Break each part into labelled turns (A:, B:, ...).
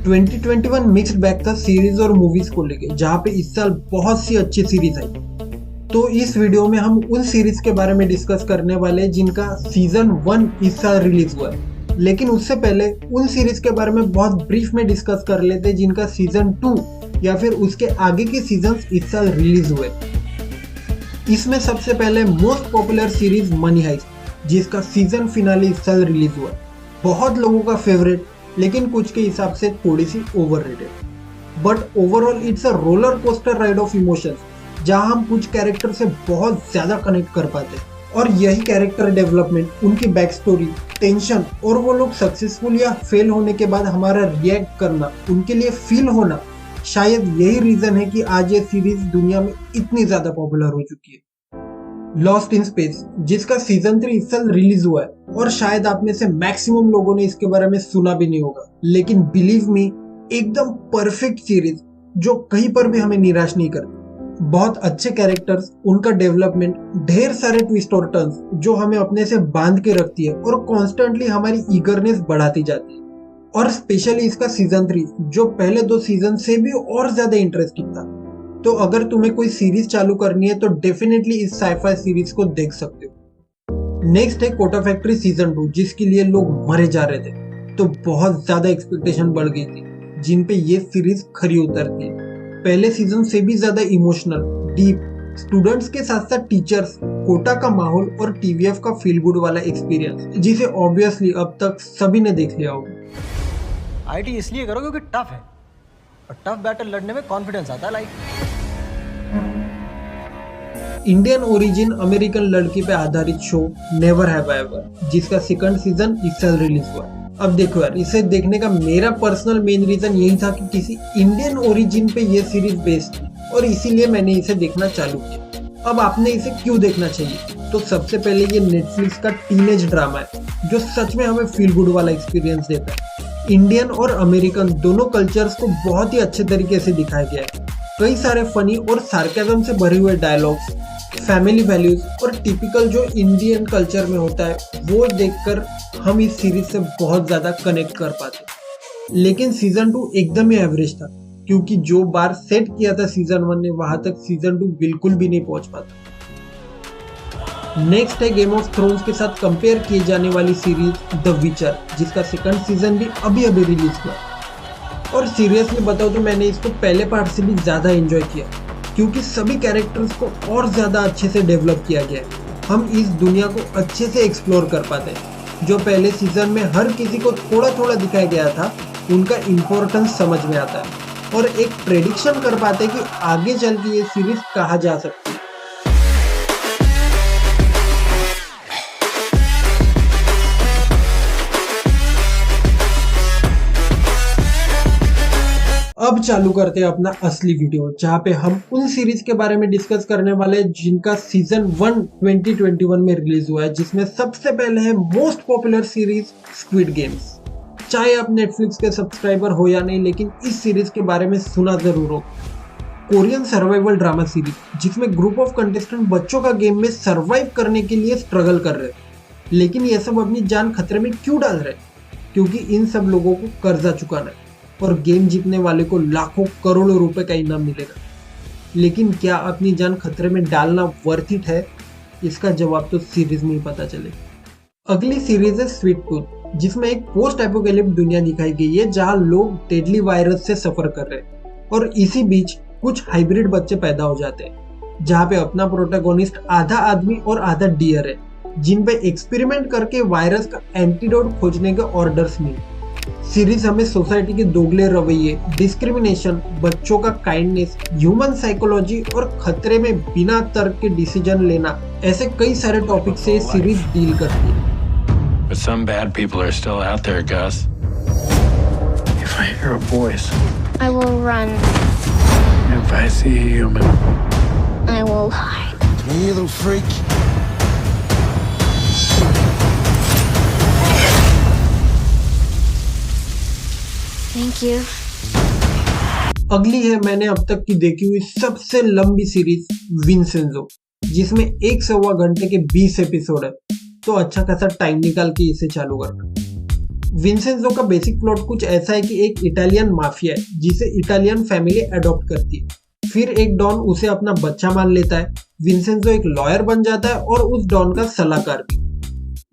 A: 2021 mixed bag था series और movies को लेके, जहाँ पे इस साल बहुत सी अच्छी सीरीज आई। तो इस वीडियो में हम उन सीरीज के बारे में डिस्कस करने वाले हैं जिनका सीजन 1 इस साल रिलीज हुआ है। लेकिन उससे पहले उन सीरीज के बारे में बहुत ब्रीफ में डिस्कस कर लेते हैं जिनका सीजन 2 या फिर उसके आगे के सीजन्स इस साल रिलीज हुए। इसमें सबसे पहले most popular series Money Heist, जिसका सीजन फिनाले इस साल रिलीज हुआ। बहुत लोगों का फेवरेट, लेकिन कुछ के हिसाब से थोड़ी सी overrated. But overall it's a roller coaster ride of emotions, जहां हम कुछ कैरेक्टर से बहुत ज्यादा कनेक्ट कर पाते हैं। और यही कैरेक्टर डेवलपमेंट, उनकी बैक स्टोरी, टेंशन और वो लोग सक्सेसफुल या फेल होने के बाद हमारा रिएक्ट करना, उनके लिए फील होना, शायद यही रीजन है कि आज ये सीरीज दुनिया में इतनी ज्यादा पॉपुलर हो चुकी है। लॉस्ट इन स्पेस, जिसका सीजन 3 इस साल रिलीज हुआ है और शायद आप में से मैक्सिमम लोगों ने इसके बारे में सुना भी नहीं होगा, लेकिन बिलीव मी, एकदम परफेक्ट सीरीज जो कहीं पर भी हमें निराश नहीं करती। बहुत अच्छे कैरेक्टर्स, उनका डेवलपमेंट, ढेर सारे ट्विस्ट और टर्न्स जो हमें अपने से बांध के रखती है और कॉन्स्टेंटली हमारी ईगरनेस बढ़ाती जाती है। और स्पेशली इसका सीजन 3 जो पहले 2 सीजन से भी और ज्यादा इंटरेस्टिंग था। तो अगर तुम्हें कोई सीरीज चालू करनी है तो डेफिनेटली इस साइफाई सीरीज को देख सकते हो। नेक्स्ट है कोटा फैक्ट्री सीजन 2, जिसके लिए लोग मरे जा रहे थे। तो बहुत ज्यादा एक्सपेक्टेशन बढ़ गई थी, जिन पे ये सीरीज खरी उतरती है। पहले सीजन से भी ज्यादा इमोशनल, डीप, स्टूडेंट्स के साथ साथ टीचर्स, कोटा का माहौल और टीवीएफ का फील गुड वाला एक्सपीरियंस, जिसे ऑब्वियसली अब तक सभी ने देख लिया होगा।
B: आईटी इसलिए करो क्योंकि टफ है, और टफ बैटल लड़ने में कॉन्फिडेंस आता है।
A: इंडियन ओरिजिन अमेरिकन लड़की पे आधारित show never have I ever, जिसका सेकंड सीजन इस साल रिलीज हुआ। अब देखो यार, इसे देखने का मेरा पर्सनल मेन रीजन यही था कि किसी इंडियन ओरिजिन पे ये सीरीज बेस्ड थी और इसीलिए मैंने इसे देखना चालू किया। अब आपने इसे क्यों देखना चाहिए? तो सबसे पहले ये नेटफ्लिक्स का टीनेज ड्रामा है जो सच में हमें फील गुड वाला एक्सपीरियंस देता है। इंडियन और अमेरिकन दोनों कल्चर्स को बहुत ही अच्छे तरीके से दिखाया गया है। कई सारे फनी और सार्केज्म से भरे हुए डायलॉग्स, फैमिली वैल्यूज और टिपिकल जो इंडियन कल्चर में होता है, वो देखकर हम इस सीरीज से बहुत ज्यादा कनेक्ट कर पाते। लेकिन सीजन 2 एकदम ही एवरेज था, क्योंकि जो बार सेट किया था सीजन 1 ने, वहां तक सीजन 2 बिल्कुल भी नहीं पहुंच पाता। नेक्स्ट है गेम ऑफ थ्रोन्स के साथ कंपेयर की जाने वाली सीरीज द विचर, जिसका सेकंड सीजन भी अभी रिलीज हुआ। और सीरियसली बताओ तो मैंने इसको पहले पार्ट से भी ज्यादा एंजॉय किया, क्योंकि सभी कैरेक्टर्स को और ज्यादा अच्छे से डेवलप किया गया है। हम इस दुनिया को अच्छे से एक्सप्लोर कर पाते हैं। जो पहले सीजन में हर किसी को थोड़ा थोड़ा दिखाया गया था, उनका इम्पोर्टेंस समझ में आता है और एक प्रेडिक्शन कर पाते हैं कि आगे चल के ये सीरीज कहाँ जा सकती है। अब चालू करते हैं अपना असली वीडियो, जहाँ पे हम उन सीरीज के बारे में डिस्कस करने वाले हैं जिनका सीजन 1 2021 में रिलीज हुआ है, जिसमें सबसे पहले है most popular series squid games. चाहे आप नेटफ्लिक्स के सब्सक्राइबर हो या नहीं, लेकिन इस सीरीज के बारे में सुना जरूर हो। कोरियन सर्वाइवल ड्रामा सीरीज, जिसमें ग्रुप ऑफ कंटेस्टेंट बच्चों का गेम में सर्वाइव करने के लिए स्ट्रगल कर रहे हैं। लेकिन ये सब अपनी जान खतरे में क्यों डाल रहे हैं? क्योंकि इन सब लोगों को कर्जा चुकाना है और गेम जीतने वाले को लाखों करोड़ों रुपए का इनाम मिलेगा। लेकिन क्या अपनी जान खतरे में डालना वर्थ इट है? इसका जवाब तो सीरीज में ही पता चलेगा। अगली सीरीज है स्वीट टूथ, जिसमें एक पोस्ट एपोकैलिप्टिक दुनिया दिखाई गई है जहां लोग डेडली वायरस से सफर कर रहे हैं और इसी बीच कुछ हाइब्रिड बच्चे पैदा हो जाते हैं, जहां पे अपना प्रोटैगोनिस्ट आधा आदमी और आधा डियर है, जिन पे एक्सपेरिमेंट करके वायरस का एंटीडोट खोजने के ऑर्डर्स मिले। सीरीज हमें सोसाइटी के दोगले रवैये, डिस्क्रिमिनेशन, बच्चों का काइंडनेस, ह्यूमन साइकोलॉजी और खतरे में बिना तर्क के डिसीजन लेना, ऐसे कई सारे टॉपिक से सीरीज डील करती है।
C: But some bad people are still out there, Gus. If I hear a voice,
D: I will run.
C: if I see a human,
D: I will hide.
E: Come here, little freak.
D: Thank you.
A: अगली है मैंने अब तक की देखी हुई सबसे लंबी सीरीज विंसेंजो, जिसमें 1.25 घंटे के 20 एपिसोड है। तो अच्छा खासा टाइम निकाल के इसे चालू करना। विंसेंजो का बेसिक प्लॉट कुछ ऐसा है कि एक इटालियन माफिया है जिसे इटालियन फैमिली अडॉप्ट करती है। फिर एक डॉन उसे अपना बच्चा मान लेता है। विंसेंजो एक लॉयर बन जाता है और उस डॉन का सलाहकार भी।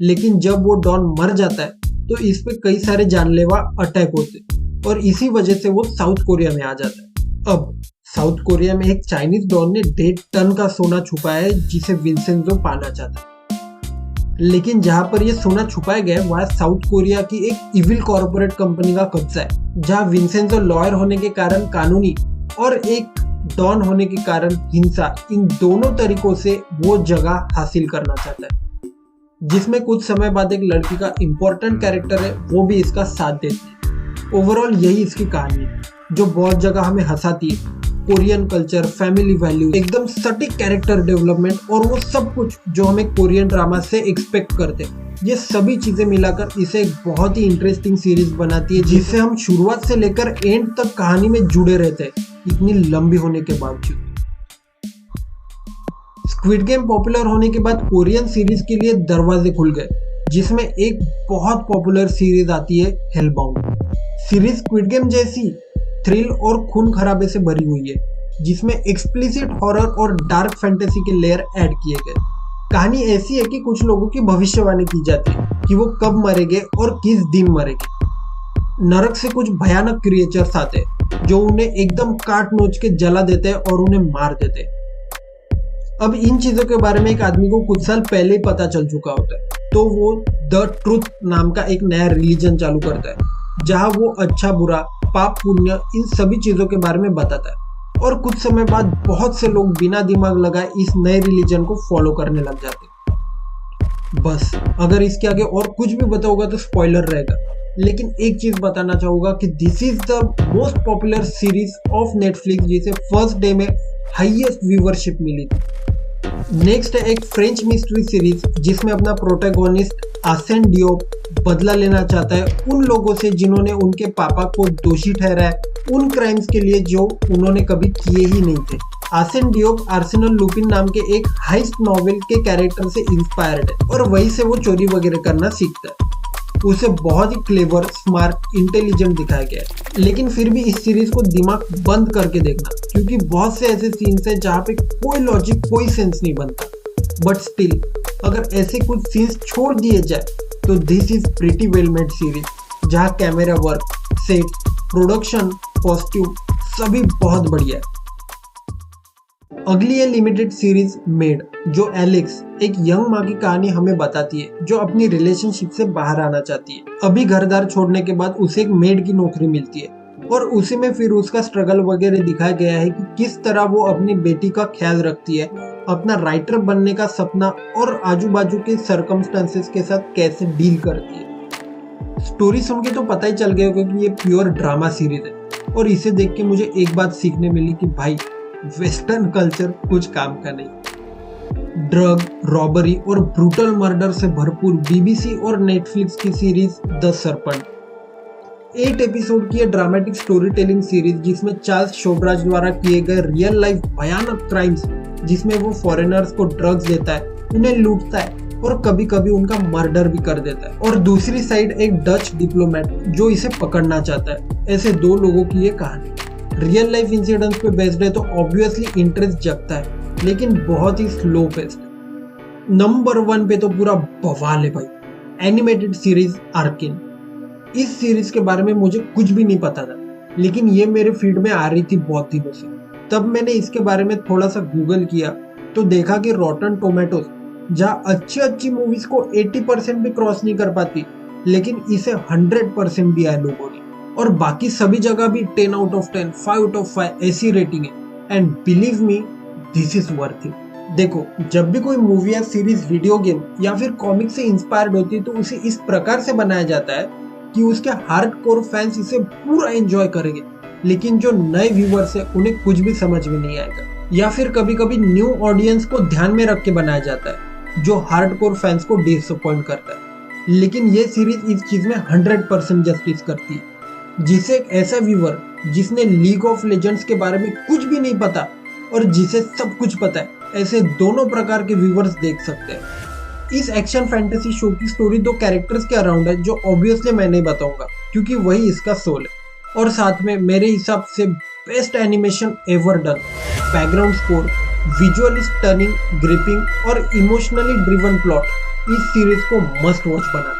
A: लेकिन जब वो डॉन मर जाता है तो इस पे कई सारे जानलेवा अटैक होते और इसी वजह से वो साउथ कोरिया में आ जाता है। अब साउथ कोरिया में एक चाइनीज डॉन ने 1.5 टन का सोना छुपाया है जिसे विंसेंजो पाना चाहता है। लेकिन जहां पर यह सोना छुपाया गया है वहां साउथ कोरिया की एक इविल कॉर्पोरेट कंपनी का कब्जा है, जहां विंसेंजो लॉयर होने के कारण कानूनी और एक डॉन होने के कारण हिंसा, इन दोनों तरीकों से वो जगह हासिल करना चाहता है। जिसमें कुछ समय बाद एक लड़की का इम्पोर्टेंट कैरेक्टर है, वो भी इसका साथ देती है। ओवरऑल यही इसकी कहानी है जो बहुत जगह हमें हंसाती है। कोरियन कल्चर, फैमिली वैल्यू, एकदम सटीक कैरेक्टर डेवलपमेंट और वो सब कुछ जो हमें कोरियन ड्रामा से एक्सपेक्ट करते हैं, ये सभी चीजें मिलाकर इसे एक बहुत ही इंटरेस्टिंग सीरीज बनाती है जिससे हम शुरुआत से लेकर एंड तक कहानी में जुड़े रहते हैं, इतनी लंबी होने के बावजूद। स्क्विड गेम पॉपुलर होने के बाद कोरियन सीरीज के लिए दरवाजे खुल गए, जिसमें एक बहुत पॉपुलर सीरीज आती है हेलबाउंड। सीरीज स्क्विड गेम जैसी थ्रिल और खून खराबे से भरी हुई है, जिसमें एक्सप्लिसिट हॉरर और डार्क फैंटेसी के लेयर ऐड किए गए। कहानी ऐसी है कि कुछ लोगों की भविष्यवाणी की जाती है कि वो कब मरेंगे और किस दिन मरेंगे। नरक से कुछ भयानक क्रिएचर्स आते हैं जो उन्हें एकदम काट नोच के जला देते हैं और उन्हें मार देते हैं। अब इन चीजों के बारे में एक आदमी को कुछ साल पहले ही पता चल चुका होता है, तो वो द ट्रुथ नाम का एक नया रिलीजन चालू करता है, जहां वो अच्छा बुरा, पाप पुण्य, इन सभी चीजों के बारे में बताता है। और कुछ समय बाद बहुत से लोग बिना दिमाग लगाए इस नए रिलीजन को फॉलो करने लग जाते हैं। बस अगर इसके आगे और कुछ भी बताऊंगा तो स्पॉइलर रहेगा, लेकिन एक चीज बताना चाहूंगा कि this is the most popular series of Netflix जिसे फर्स्ट डे में हाईएस्ट व्यूवरशिप मिली थी। नेक्स्ट है एक फ्रेंच मिस्ट्री सीरीज जिसमें अपना प्रोटैगोनिस्ट आर्सेन डियोप बदला लेना चाहता है उन लोगों से जिन्होंने उनके पापा को दोषी ठहराया उन क्राइम्स के लिए जो उन्होंने कभी किए ही नहीं थे। आर्सेन डियोप आर्सेनल लुपिन नाम के एक हाइस्ट नॉवेल के कैरेक्टर से इंस्पायर्ड है और वहीं से वो चोरी वगैरह करना सीखता है। उसे बहुत ही क्लेवर, स्मार्ट, इंटेलिजेंट दिखाया गया है। लेकिन फिर भी इस सीरीज को दिमाग बंद करके देखना, क्योंकि बहुत से ऐसे सीन्स हैं जहाँ पे कोई लॉजिक, कोई सेंस नहीं बनता। बट स्टिल अगर ऐसे कुछ सीन्स छोड़ दिए जाए तो this is pretty well made series, जहाँ camera work, set, production, costume सभी बहुत बढ़िया है। अगली है लिमिटेड सीरीज मेड, जो एलेक्स, एक यंग माँ की कहानी हमें बताती है जो अपनी रिलेशनशिप से बाहर आना चाहती है। अभी घरदार छोड़ने के बाद उसे एक मेड की नौकरी मिलती है और उसी में फिर उसका स्ट्रगल वगैरह दिखाया गया है कि किस तरह वो अपनी बेटी का ख्याल रखती है, अपना राइटर बनने का सपना और आजू बाजू के सर्कमस्टेंसेस के साथ कैसे डील करती है। स्टोरी सुन के तो पता ही चल गया होगा कि ये प्योर ड्रामा सीरीज है और इसे देख के मुझे एक बात सीखने मिली कि भाई वेस्टर्न कल्चर कुछ काम का नहीं। ड्रग, रॉबरी और ब्रूटल मर्डर से भरपूर बीबीसी और नेटफ्लिक्स की सीरीज द सरपेंट 8 एपिसोड की ड्रामेटिक स्टोरी टेलिंग सीरीज जिसमें चार्ल्स शोब्राज द्वारा किए गए रियल लाइफ भयानक क्राइम्स, जिसमें वो फॉरेनर्स को ड्रग्स देता है, उन्हें लूटता है और कभी कभी उनका मर्डर भी कर देता है। और दूसरी साइड एक डच डिप्लोमेट जो इसे पकड़ना चाहता है। ऐसे दो लोगों की ये कहानी रियल लाइफ इंसिडेंट्स पे बेस्ड है तो ऑब्वियसली इंटरेस्ट जगता है, लेकिन बहुत ही स्लो पेस्ड। नंबर 1 पे तो पूरा बवाल है भाई, एनिमेटेड सीरीज आर्केन। इस सीरीज के बारे में मुझे कुछ भी नहीं पता था, लेकिन ये मेरे फीड में आ रही थी बहुत दिनों से। तब मैंने इसके बारे में थोड़ा सा गूगल किया तो देखा कि रॉटन टोमेटोज, जहाँ अच्छी मूवीज को 80% भी क्रॉस नहीं कर पाती, लेकिन इसे 100% दिया है लोगों ने। और बाकी सभी जगह भी 10 out of 10, 5 out of 5 ऐसी रेटिंग है। And believe me, this is worth it. देखो, जब भी कोई मूवी या सीरीज वीडियो गेम या फिर कॉमिक से इंस्पायर्ड होती है तो उसे इस प्रकार से बनाया जाता है कि उसके हार्डकोर फैंस इसे पूरा एंजॉय करेंगे, लेकिन जो नए व्यूअर्स है उन्हें कुछ भी समझ में नहीं आएगा। या फिर कभी कभी न्यू ऑडियंस को ध्यान में रख के बनाया जाता है जो हार्डकोर फैंस को डिसअपॉइंट करता है। लेकिन ये सीरीज इस चीज में 100% जस्टिस करती है, जिसे एक ऐसा व्यूअर जिसने लीग ऑफ लेजेंड्स के बारे में कुछ भी नहीं पता और जिसे सब कुछ पता है, ऐसे दोनों प्रकार के व्यूअर्स देख सकते हैं। इस एक्शन फैंटेसी शो की स्टोरी दो कैरेक्टर्स के अराउंड है जो ऑब्वियसली मैं नहीं बताऊंगा क्योंकि वही इसका सोल है। और साथ में मेरे हिसाब से best animation ever done, background score, visually stunning, gripping और इमोशनली ड्रिवन प्लॉट इस सीरीज को मस्ट वॉच बनाता है।